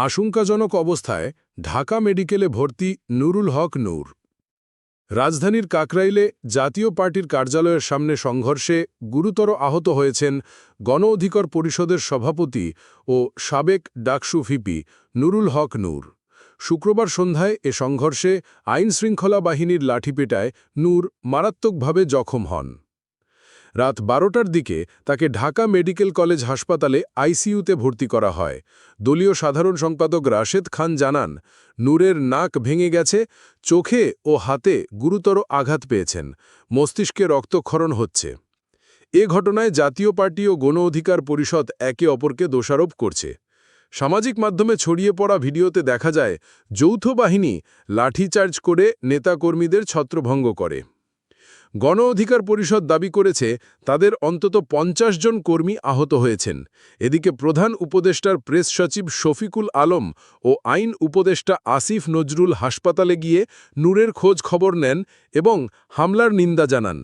আশঙ্কাজনক অবস্থায় ঢাকা মেডিকেলে ভর্তি নুরুল হক নূর। রাজধানীর কাকরাইলে জাতীয় পার্টির কার্যালয়ের সামনে সংঘর্ষে গুরুতর আহত হয়েছেন গণ অধিকার পরিষদের সভাপতি ও সাবেক ডাকসু ভিপি নুরুল হক নূর। শুক্রবার সন্ধ্যায় এ সংঘর্ষে আইনশৃঙ্খলা বাহিনীর লাঠিপেটায় নূর মারাত্মকভাবে জখম হন। রাত ১২টার দিকে তাকে ঢাকা মেডিকেল কলেজ হাসপাতালে আইসিইউতে ভর্তি করা হয়। দলীয় সাধারণ সম্পাদক রাশেদ খান জানান, নূরের নাক ভেঙে গেছে, চোখে ও হাতে গুরুতর আঘাত পেয়েছেন, মস্তিষ্কে রক্তক্ষরণ হচ্ছে। এ ঘটনায় জাতীয় পার্টি ও গণ অধিকার পরিষদ একে অপরকে দোষারোপ করছে। সামাজিক মাধ্যমে ছড়িয়ে পড়া ভিডিওতে দেখা যায় যৌথ বাহিনী লাঠিচার্জ করে নেতাকর্মীদের ছত্রভঙ্গ করে। গণ অধিকার পরিষদ দাবি করেছে তাদের অন্তত ৫০ জন কর্মী আহত হয়েছেন। এদিকে প্রধান উপদেষ্টার প্রেস সচিব শফিকুল আলম ও আইন উপদেষ্টা আসিফ নজরুল হাসপাতালে গিয়ে নূরের খোঁজ খবর নেন এবং হামলার নিন্দা জানান।